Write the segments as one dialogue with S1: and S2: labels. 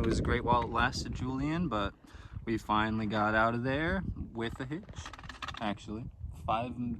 S1: It was great while it lasted, Julian, but we finally got out of there with a hitch. Actually,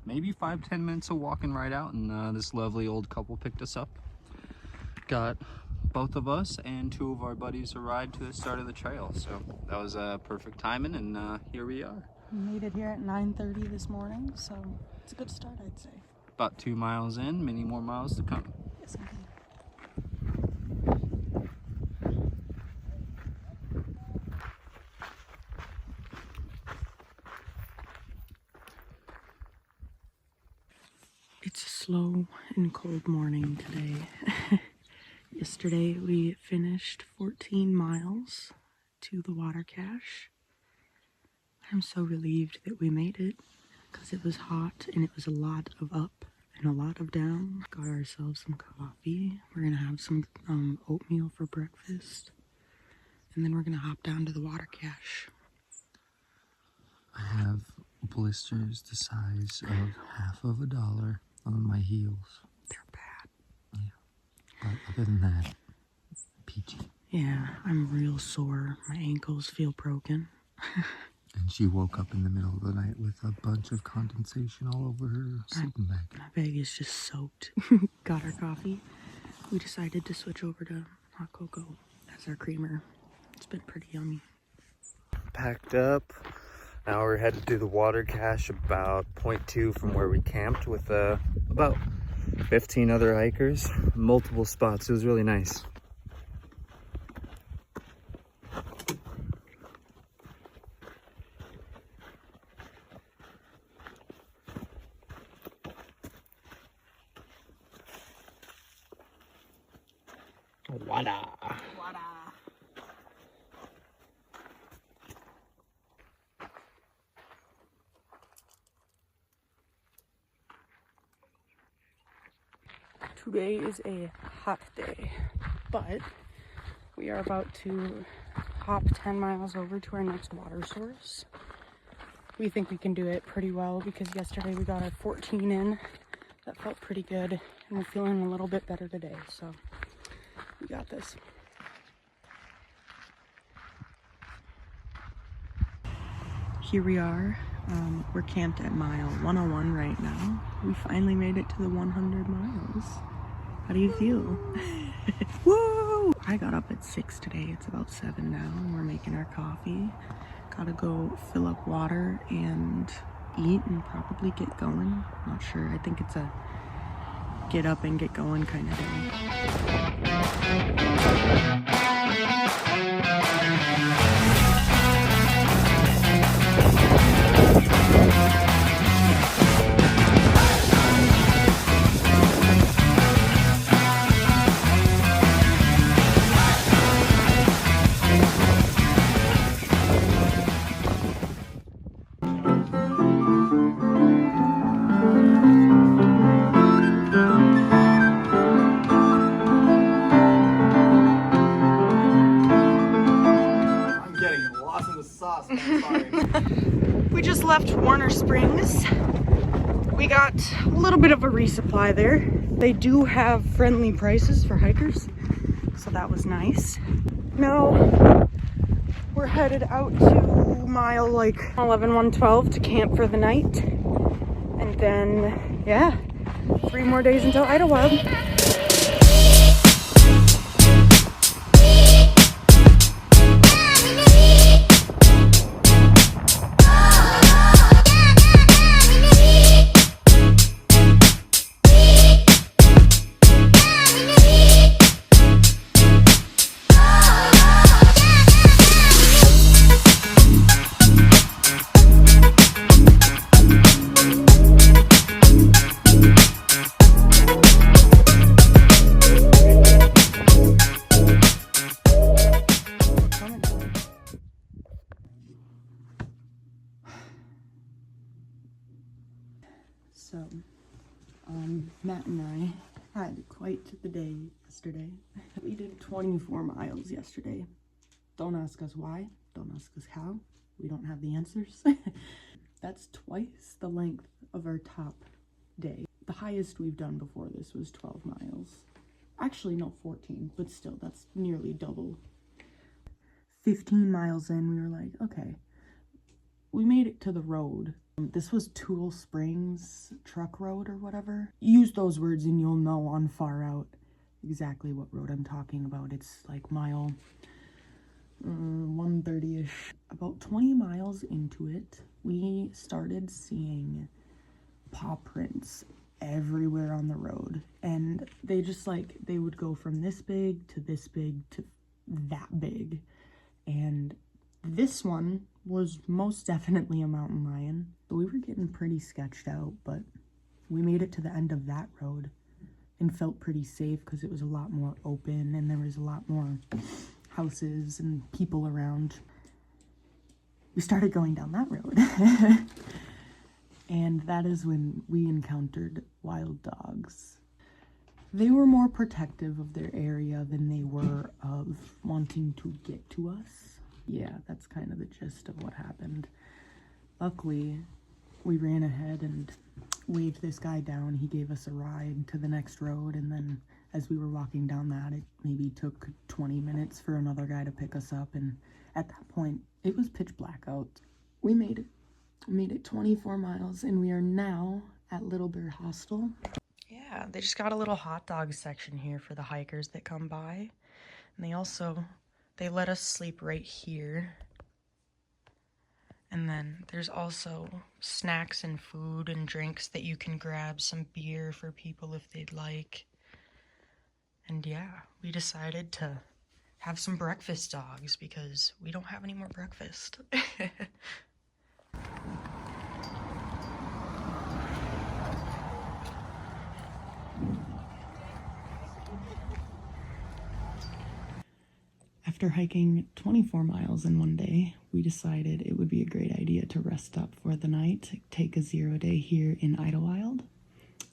S1: maybe 5-10 minutes of walking right out, and this lovely old couple picked us up. Got both of us and 2 of our buddies a ride to the start of the trail, so that was perfect timing, and here we are.
S2: We made it here at 9:30 this morning, so it's a good start, I'd say.
S1: About 2 miles in, many more miles to come.
S2: Yes, indeed. It's a slow and cold morning today. Yesterday we finished 14 miles to the water cache. I'm so relieved that we made it because it was hot and it was a lot of up and a lot of down. Got ourselves some coffee. We're gonna have some oatmeal for breakfast, and then we're gonna hop down to the water cache.
S1: I have blisters the size of $0.50 on my heels.
S2: They're bad.
S1: Yeah, but other than that, peachy.
S2: Yeah, I'm real sore. My ankles feel broken.
S1: And she woke up in the middle of the night with a bunch of condensation all over her sleeping bag.
S2: My bag is just soaked. Got our coffee. We decided to switch over to hot cocoa as our creamer. It's been pretty yummy.
S1: Packed up. Now we're headed to the water cache about 0.2 from where we camped with about 15 other hikers. Multiple spots. It was really nice. Water.
S2: Today is a hot day, but we are about to hop 10 miles over to our next water source. We think we can do it pretty well because yesterday we got our 14 in. That felt pretty good, and we're feeling a little bit better today, so we got this. Here we are. We're camped at mile 101 right now. We finally made it to the 100 miles. How do you feel? Whoa! I got up at 6 today. It's about 7 now, and we're making our coffee. Gotta go fill up water and eat and probably get going. Not sure. I think it's a get up and get going kind of day. We just left Warner Springs. We got a little bit of a resupply there. They do have friendly prices for hikers, so that was nice. Now we're headed out to mile 11, 112 to camp for the night. And then, yeah, 3 more days until Idyllwild. So, Matt and I had quite the day yesterday. We did 24 miles yesterday. Don't ask us why, don't ask us how. We don't have the answers. That's twice the length of our top day. The highest we've done before this was 12 miles. Actually, no, 14, but still, that's nearly double. 15 miles in, we were like, okay, we made it to the road. This was Tool Springs Truck Road or whatever. Use those words and you'll know on far out exactly what road I'm talking about. It's like mile 130-ish. About 20 miles into it, we started seeing paw prints everywhere on the road. And they just like, they would go from this big to that big. And this one was most definitely a mountain lion. So we were getting pretty sketched out, but we made it to the end of that road and felt pretty safe because it was a lot more open and there was a lot more houses and people around. We started going down that road. And that is when we encountered wild dogs. They were more protective of their area than they were of wanting to get to us. Yeah, that's kind of the gist of what happened. Luckily, we ran ahead and waved this guy down. He gave us a ride to the next road, and then as we were walking down that, it maybe took 20 minutes for another guy to pick us up, and at that point, it was pitch black out. We made it. We made it 24 miles, and we are now at Little Bear Hostel. Yeah, they just got a little hot dog section here for the hikers that come by. And they let us sleep right here. And then there's also snacks and food and drinks that you can grab, some beer for people if they'd like. And yeah, we decided to have some breakfast dogs because we don't have any more breakfast. After hiking 24 miles in one day, we decided it would be a great idea to rest up for the night, take a 0-day here in Idyllwild.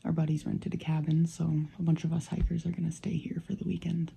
S2: Our buddies rented a cabin, so a bunch of us hikers are going to stay here for the weekend.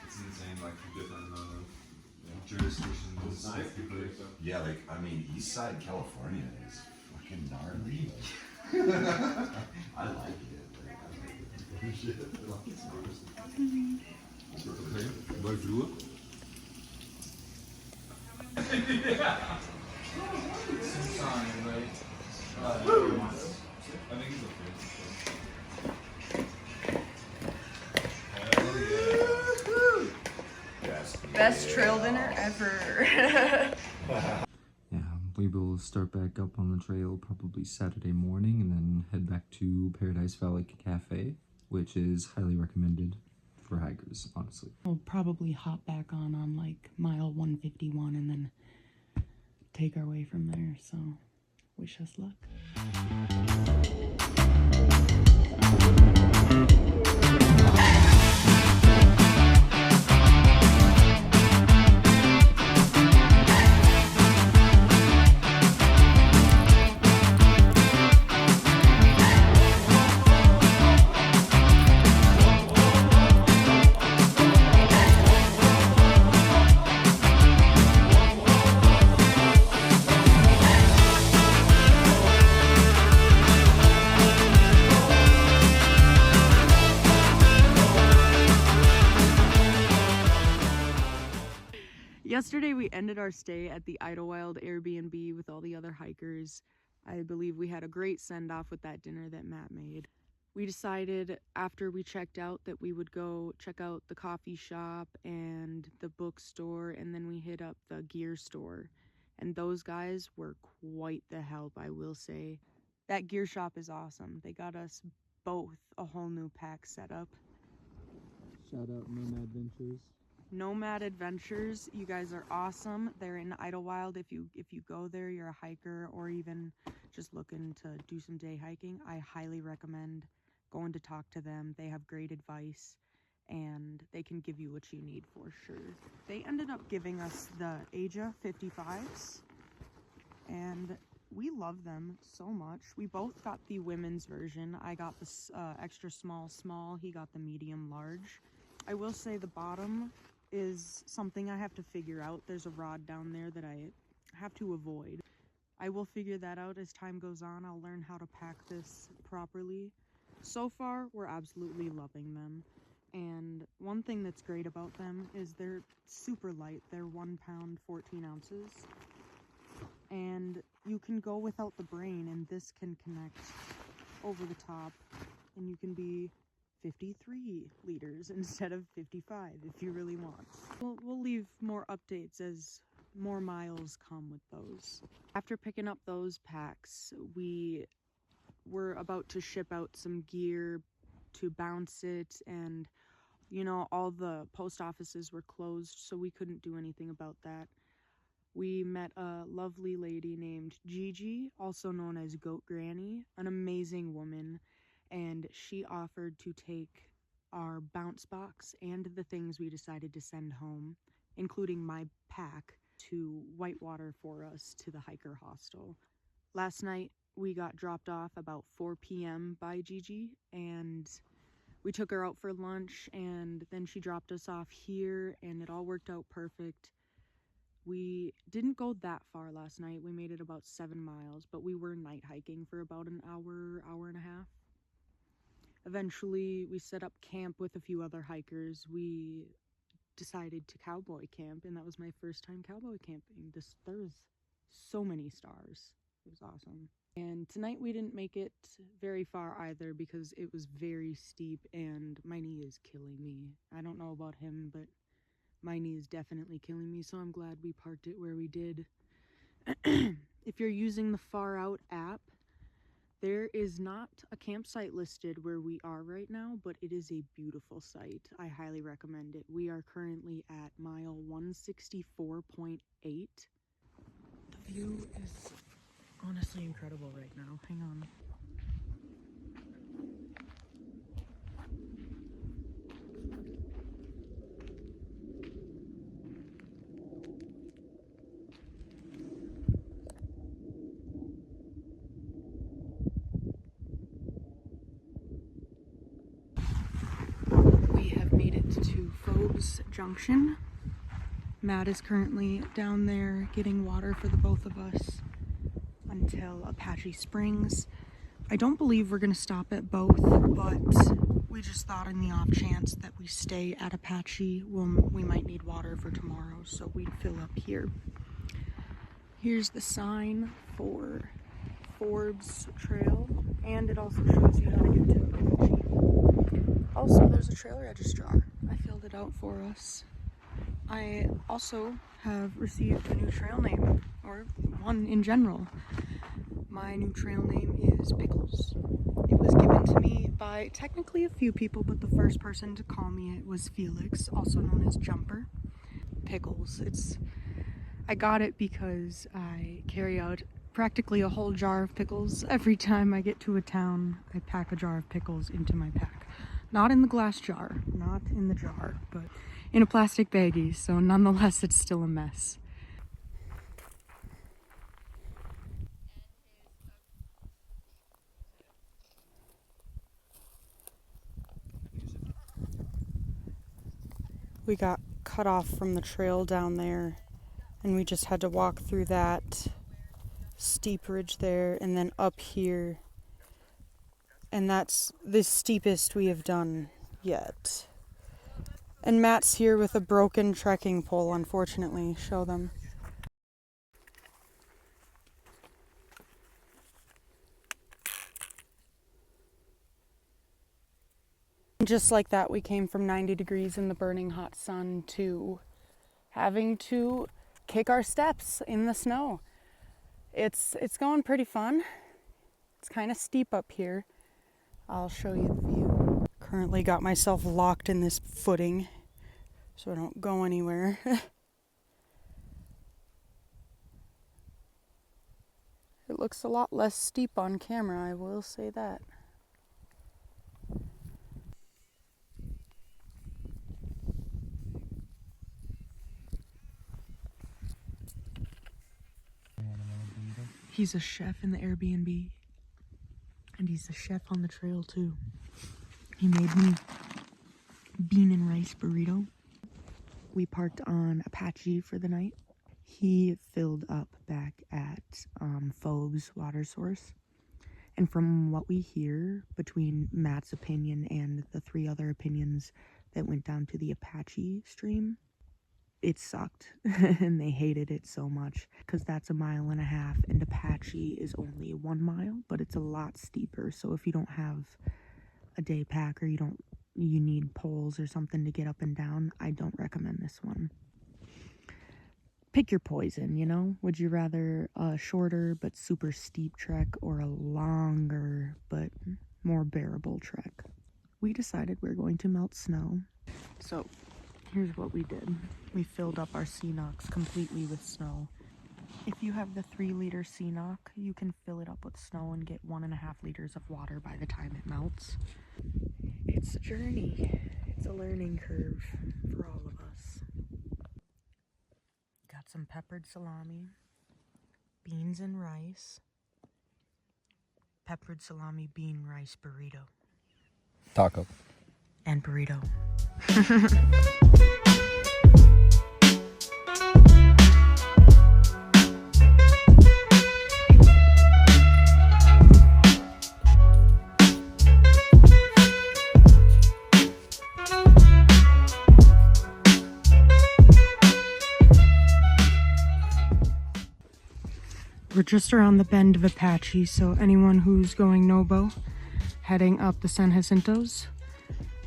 S3: It's insane, like different jurisdictions.
S4: Yeah, like, I mean, East Side California is fucking gnarly. I like it.
S3: Bonjour.
S2: Best trail dinner ever.
S1: Yeah, we will start back up on the trail probably Saturday morning and then head back to Paradise Valley Cafe, which is highly recommended for hikers, honestly.
S2: We'll probably hop back on like mile 151 and then take our way from there, so wish us luck. Yesterday we ended our stay at the Idyllwild Airbnb with all the other hikers. I believe we had a great send-off with that dinner that Matt made. We decided after we checked out that we would go check out the coffee shop and the bookstore, and then we hit up the gear store. And those guys were quite the help, I will say. That gear shop is awesome. They got us both a whole new pack setup.
S1: Shout out Nomad Ventures.
S2: Nomad Adventures, you guys are awesome. They're in Idyllwild. If you go there, you're a hiker or even just looking to do some day hiking, I highly recommend going to talk to them. They have great advice and they can give you what you need for sure. They ended up giving us the Aja 55s and we love them so much. We both got the women's version. I got the extra small. He got the medium large. I will say the bottom is something I have to figure out. There's a rod down there that I have to avoid. I will figure that out as time goes on. I'll learn how to pack this properly. So far, we're absolutely loving them. And one thing that's great about them is they're super light. They're 1 pound, 14 ounces. And you can go without the brain, and this can connect over the top, and you can be 53 liters instead of 55 if you really want. We'll leave more updates as more miles come with those. After picking up those packs, we were about to ship out some gear to bounce it, and you know, all the post offices were closed, so we couldn't do anything about that. We met a lovely lady named Gigi, also known as Goat Granny, an amazing woman, and she offered to take our bounce box and the things we decided to send home, including my pack, to Whitewater for us to the hiker hostel. Last night we got dropped off about 4 p.m. by Gigi, and we took her out for lunch, and then she dropped us off here, and it all worked out perfect. We didn't go that far last night. We made it about 7 miles, but we were night hiking for about an hour, hour and a half. Eventually, we set up camp with a few other hikers. We decided to cowboy camp, and that was my first time cowboy camping. There was so many stars. It was awesome. And tonight we didn't make it very far either because it was very steep and my knee is killing me. I don't know about him, but my knee is definitely killing me, so I'm glad we parked it where we did. If you're using the Far Out app, there is not a campsite listed where we are right now, but it is a beautiful site. I highly recommend it. We are currently at mile 164.8. The view is honestly incredible right now. Hang on. We have made it to Phobes Junction. Matt is currently down there getting water for the both of us until Apache Springs. I don't believe we're going to stop at both, but we just thought in the off chance that we stay at Apache, we might need water for tomorrow, so we'd fill up here. Here's the sign for Forbes Trail, and it also shows you how to get to Apache. Also, there's a trail registrar. I filled it out for us. I also have received a new trail name, or one in general. My new trail name is Pickles. It was given to me by technically a few people, but the first person to call me it was Felix, also known as Jumper. Pickles. I got it because I carry out practically a whole jar of pickles. Every time I get to a town, I pack a jar of pickles into my pack. Not in the glass jar, not in the jar, but in a plastic baggie, so nonetheless it's still a mess. We got cut off from the trail down there, and we just had to walk through that steep ridge there and then up here, and that's the steepest we have done yet. And Matt's here with a broken trekking pole, unfortunately. Show them. Just like that, we came from 90 degrees in the burning hot sun to having to kick our steps in the snow. It's going pretty fun. It's kind of steep up here. I'll show you the view. Currently got myself locked in this footing so I don't go anywhere. It looks a lot less steep on camera, I will say that. He's a chef in the Airbnb, and he's a chef on the trail too. He made me bean and rice burrito. We parked on Apache for the night. He filled up back at Fove's water source. And from what we hear between Matt's opinion and the 3 other opinions that went down to the Apache stream, it sucked. And they hated it so much because that's 1.5 miles and Apache is only 1 mile, but it's a lot steeper. So if you don't have a day pack or you need poles or something to get up and down, I don't recommend this one. Pick your poison, you know? Would you rather a shorter but super steep trek or a longer but more bearable trek? We decided we're going to melt snow. So here's what we did. We filled up our Ceenox completely with snow. If you have the 3-liter Ceenox, you can fill it up with snow and get 1.5 liters of water by the time it melts. It's a journey. It's a learning curve for all of us. Got some peppered salami, beans and rice, peppered salami bean rice burrito.
S1: Taco.
S2: And burrito. We're just around the bend of Apache, so anyone who's going Nobo, heading up the San Jacintos,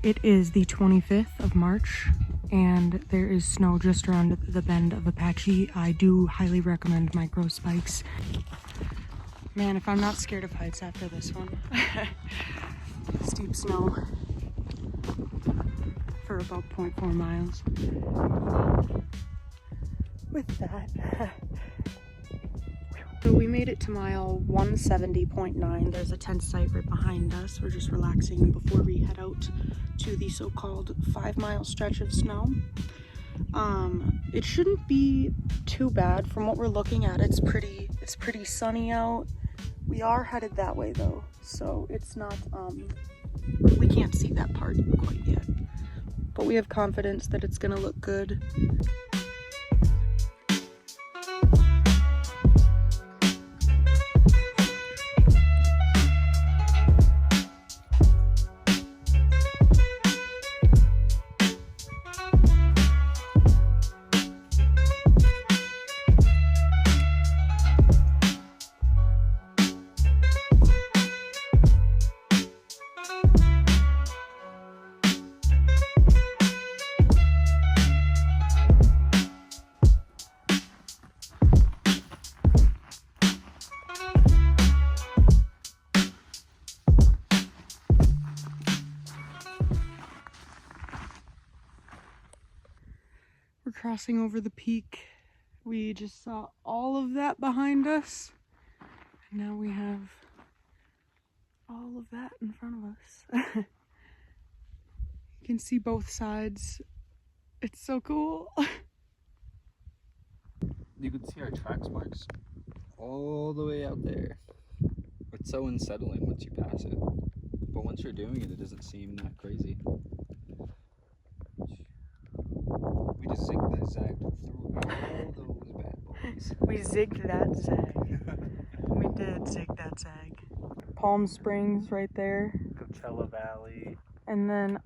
S2: it is the 25th of March, and there is snow just around the bend of Apache. I do highly recommend micro spikes. Man, if I'm not scared of heights after this one. Steep snow for about 0.4 miles. With that, so we made it to mile 170.9. There's a tent site right behind us. We're just relaxing before we head out to the so-called 5-mile stretch of snow. It shouldn't be too bad from what we're looking at. It's pretty sunny out. We are headed that way though, so it's not, we can't see that part quite yet. But we have confidence that it's gonna look good. We're crossing over the peak. We just saw all of that behind us. And now we have all of that in front of us. You can see both sides. It's so cool.
S1: You can see our tracks marks all the way out there. It's so unsettling once you pass it. But once you're doing it, it doesn't seem that crazy. We just zig-zagged through all those bad boys.
S2: We zigged that zag. We did zig that zag. Palm Springs right there.
S1: Coachella Valley.
S2: And then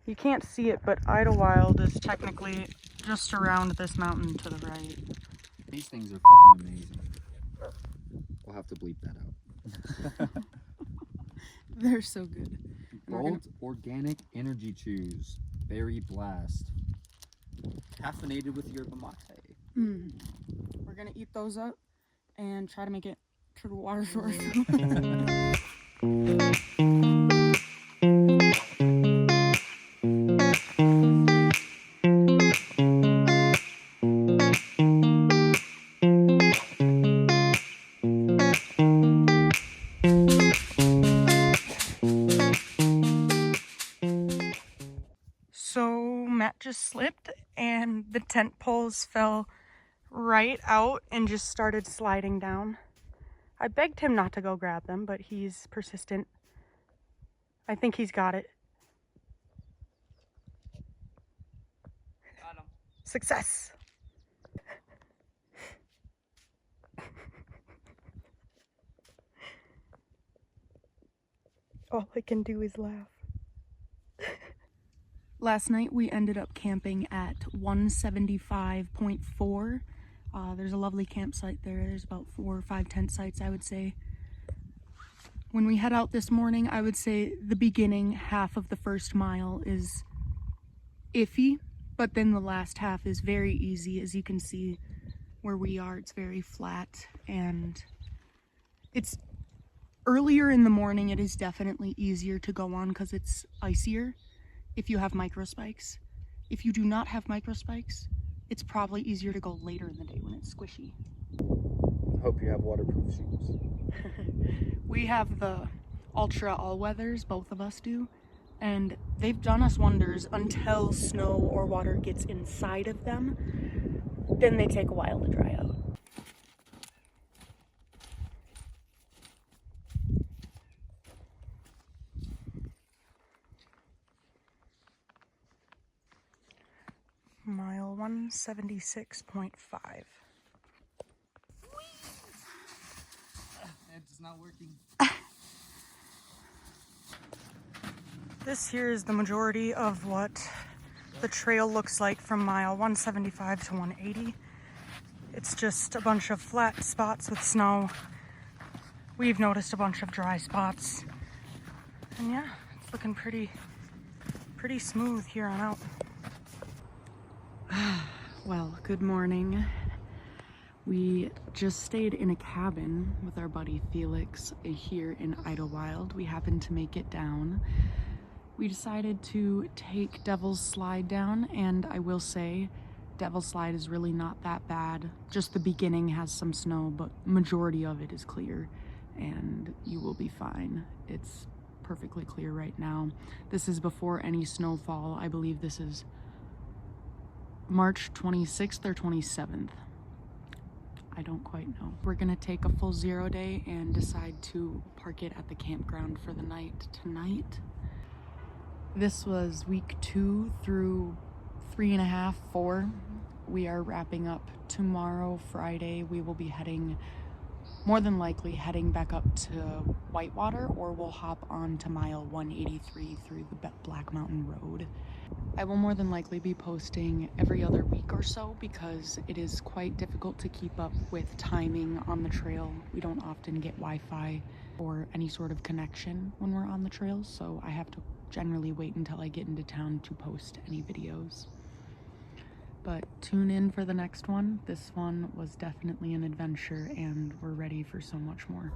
S2: you can't see it, but Idyllwild is technically just around this mountain to the right.
S1: These things are fucking amazing. We'll have to bleep that out.
S2: They're so good.
S1: Gold organic energy chews. Berry blast. Caffeinated with yerba mate.
S2: We're gonna eat those up and try to make it to the water source. So Matt just slipped and the tent poles fell right out and just started sliding down. I begged him not to go grab them, but he's persistent. I think he's got it. Got him. Success. All I can do is laugh. Last night we ended up camping at 175.4. There's a lovely campsite there. There's about 4 or 5 tent sites, I would say. When we head out this morning, I would say the beginning half of the first mile is iffy, but then the last half is very easy. As you can see where we are, it's very flat, and it's earlier in the morning. It is definitely easier to go on because it's icier if you have micro spikes. If you do not have micro spikes, it's probably easier to go later in the day when it's squishy.
S1: Hope you have waterproof shoes.
S2: We have the Ultra All-Weathers, both of us do, and they've done us wonders until snow or water gets inside of them. Then they take a while to dry out. Mile 176.5.
S1: It's not working.
S2: This here is the majority of what the trail looks like from mile 175 to 180. It's just a bunch of flat spots with snow. We've noticed a bunch of dry spots. And yeah, it's looking pretty smooth here on out. Well, good morning. We just stayed in a cabin with our buddy Felix here in Idyllwild. We happened to make it down. We decided to take Devil's Slide down, and I will say Devil's Slide is really not that bad. Just the beginning has some snow, but majority of it is clear, and you will be fine. It's perfectly clear right now. This is before any snowfall. I believe this is March 26th or 27th. I don't quite know. We're gonna take a full 0 day and decide to park it at the campground for the night tonight. This was week 2 through 3.5, 4. We are wrapping up tomorrow, Friday. We will be more than likely heading back up to Whitewater, or we'll hop on to mile 183 through the Black Mountain Road. I will more than likely be posting every other week or so because it is quite difficult to keep up with timing on the trail. We don't often get Wi-Fi or any sort of connection when we're on the trail, so I have to generally wait until I get into town to post any videos. But tune in for the next one. This one was definitely an adventure, and we're ready for so much more.